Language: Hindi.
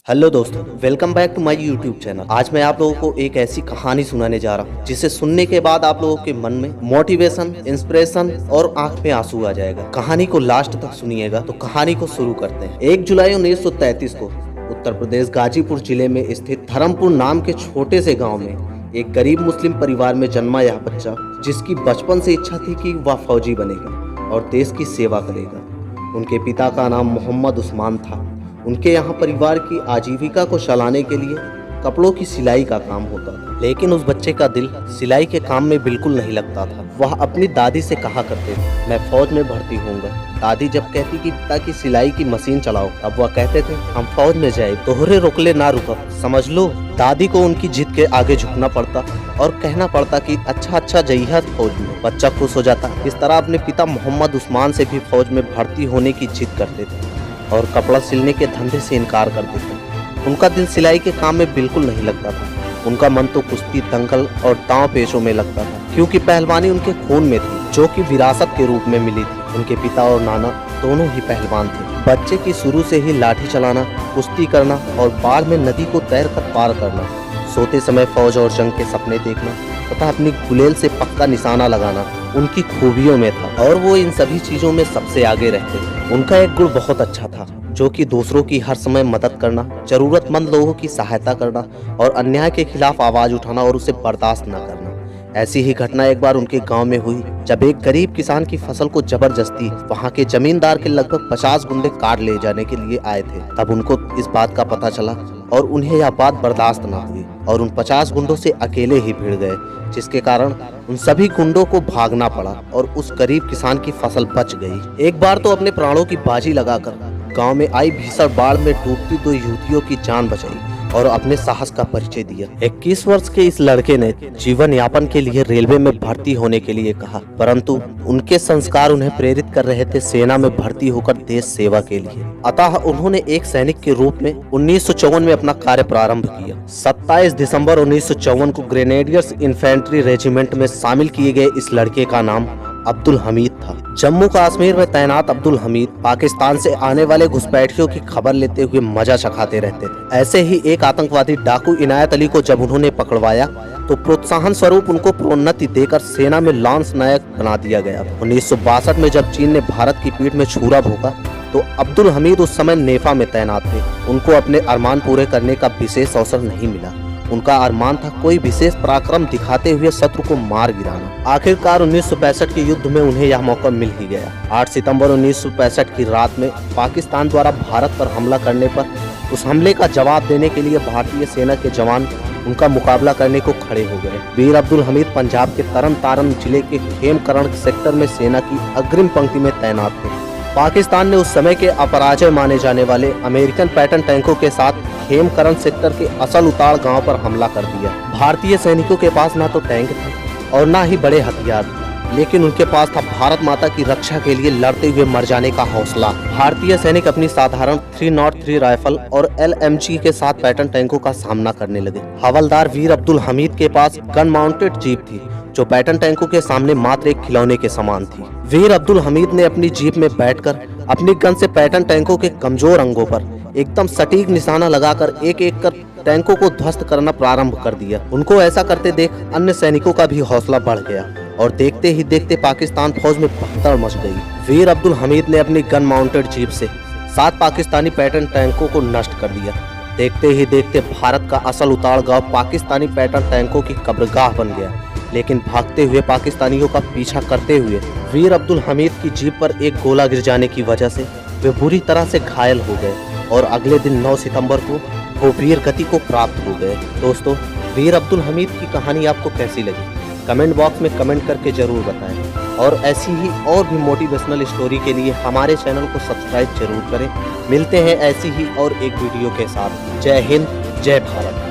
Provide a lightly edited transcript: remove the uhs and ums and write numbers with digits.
हेलो दोस्तों, welcome back to my YouTube channel. आज मैं आप लोगों को एक ऐसी कहानी सुनाने जा रहा हूँ जिसे सुनने के बाद आप लोगों के मन में मोटिवेशन, इंस्पिरेशन और आंख में आंसू आ जाएगा। कहानी को लास्ट तक सुनिएगा। तो कहानी को शुरू करते हैं। 1 जुलाई 1933 को उत्तर प्रदेश गाजीपुर जिले में स्थित धर्मपुर नाम के छोटे से गाँव में एक गरीब मुस्लिम परिवार में जन्मा यह बच्चा, जिसकी बचपन से इच्छा थी कि वह फौजी बनेगा और देश की सेवा करेगा। उनके पिता का नाम मोहम्मद उस्मान था। उनके यहाँ परिवार की आजीविका को चलाने के लिए कपड़ों की सिलाई का काम होता था, लेकिन उस बच्चे का दिल सिलाई के काम में बिल्कुल नहीं लगता था। वह अपनी दादी से कहा करते थे, मैं फौज में भर्ती होऊंगा। दादी जब कहती कि पिता की सिलाई की मशीन चलाओ, तब वह कहते थे, हम फौज में जाए, तोहरे रोकले ना रुकब। समझ लो, दादी को उनकी जिद के आगे झुकना पड़ता और कहना पड़ता कि अच्छा जइहा फौज में। बच्चा खुश हो जाता। इस तरह अपने पिता मोहम्मद उस्मान से भी फौज में भर्ती होने की जिद करते थे और कपड़ा सिलने के धंधे से इनकार कर देते। उनका दिल सिलाई के काम में बिल्कुल नहीं लगता था। उनका मन तो कुश्ती, दंगल और दांव पेशों में लगता था, क्योंकि पहलवानी उनके खून में थी, जो कि विरासत के रूप में मिली थी। उनके पिता और नाना दोनों ही पहलवान थे। बच्चे की शुरू से ही लाठी चलाना, कुश्ती करना और बाढ़ में नदी को तैरकर पार करना, सोते समय फौज और जंग के सपने देखना तथा अपनी गुलेल से पक्का निशाना लगाना उनकी खूबियों में था, और वो इन सभी चीजों में सबसे आगे रहते थे। उनका एक गुण बहुत अच्छा था, जो कि दूसरों की हर समय मदद करना, जरूरतमंद लोगों की सहायता करना और अन्याय के खिलाफ आवाज उठाना और उसे बर्दाश्त न करना। ऐसी ही घटना एक बार उनके गांव में हुई, जब एक गरीब किसान की फसल को जबरदस्ती वहां के जमींदार के लगभग 50 गुंडे काट ले जाने के लिए आए थे। तब उनको इस बात का पता चला और उन्हें यह बात बर्दाश्त न हुई और उन 50 गुंडों से अकेले ही भिड़ गए, जिसके कारण उन सभी गुंडों को भागना पड़ा और उस गरीब किसान की फसल बच गई। एक बार तो अपने प्राणों की बाजी लगाकर गांव में आई भीषण बाढ़ में डूबती 2 युवतियों की जान बचाई और अपने साहस का परिचय दिया। 21 वर्ष के इस लड़के ने जीवन यापन के लिए रेलवे में भर्ती होने के लिए कहा, परंतु उनके संस्कार उन्हें प्रेरित कर रहे थे सेना में भर्ती होकर देश सेवा के लिए। अतः उन्होंने एक सैनिक के रूप में 1954 में अपना कार्य प्रारंभ किया। 27 दिसंबर 1954 को ग्रेनेडियर्स इन्फेंट्री रेजिमेंट में शामिल किए गए इस लड़के का नाम अब्दुल हमीद था। जम्मू कश्मीर में तैनात अब्दुल हमीद पाकिस्तान से आने वाले घुसपैठियों की खबर लेते हुए मजा चखाते रहते थे। ऐसे ही एक आतंकवादी डाकू इनायत अली को जब उन्होंने पकड़वाया तो प्रोत्साहन स्वरूप उनको प्रोन्नति देकर सेना में लांस नायक बना दिया गया। 1962 में जब चीन ने भारत की पीठ में छुरा भोंका तो अब्दुल हमीद उस समय नेफा में तैनात थे। उनको अपने अरमान पूरे करने का विशेष अवसर नहीं मिला। उनका अरमान था कोई विशेष पराक्रम दिखाते हुए शत्रु को मार गिराना। आखिरकार 1965 के युद्ध में उन्हें यह मौका मिल ही गया। 8 सितंबर 1965 की रात में पाकिस्तान द्वारा भारत पर हमला करने पर उस हमले का जवाब देने के लिए भारतीय सेना के जवान उनका मुकाबला करने को खड़े हो गए। वीर अब्दुल हमीद पंजाब के तरन तारण जिले के खेमकरण सेक्टर में सेना की अग्रिम पंक्ति में तैनात थे। पाकिस्तान ने उस समय के अपराजय माने जाने वाले अमेरिकन पैटर्न टैंकों के साथ खेमकरण सेक्टर के असल उताड़ गांव पर हमला कर दिया। भारतीय सैनिकों के पास ना तो टैंक थे और ना ही बड़े हथियार, लेकिन उनके पास था भारत माता की रक्षा के लिए लड़ते हुए मर जाने का हौसला। भारतीय सैनिक अपनी साधारण 303 राइफल और LMG के साथ पैटर्न टैंकों का सामना करने लगे। हवलदार वीर अब्दुल हमीद के पास गन माउंटेड जीप थी, जो पैटर्न टैंकों के सामने मात्र एक खिलौने के समान थी। वीर अब्दुल हमीद ने अपनी जीप में बैठकर अपनी गन से पैटर्न टैंकों के कमजोर अंगों पर एकदम सटीक निशाना लगाकर एक एक कर टैंकों को ध्वस्त करना प्रारंभ कर दिया। उनको ऐसा करते देख अन्य सैनिकों का भी हौसला बढ़ गया और देखते ही देखते पाकिस्तान फौज में भगदड़ मच गई। वीर अब्दुल हमीद ने अपनी गन माउंटेड जीप से 7 पाकिस्तानी पैटर्न टैंकों को नष्ट कर दिया। देखते ही देखते भारत का असल उताड़ गांव पाकिस्तानी पैटर्न टैंकों की कब्रगाह बन गया। लेकिन भागते हुए पाकिस्तानियों का पीछा करते हुए वीर अब्दुल हमीद की जीप पर एक गोला गिर जाने की वजह से वे बुरी तरह से घायल हो गए और अगले दिन 9 सितंबर को वो वीर गति को प्राप्त हो गए। दोस्तों, वीर अब्दुल हमीद की कहानी आपको कैसी लगी? कमेंट बॉक्स में कमेंट करके जरूर बताएं और ऐसी ही और भी मोटिवेशनल स्टोरी के लिए हमारे चैनल को सब्सक्राइब जरूर करें। मिलते हैं ऐसी ही और एक वीडियो के साथ। जय हिंद, जय भारत।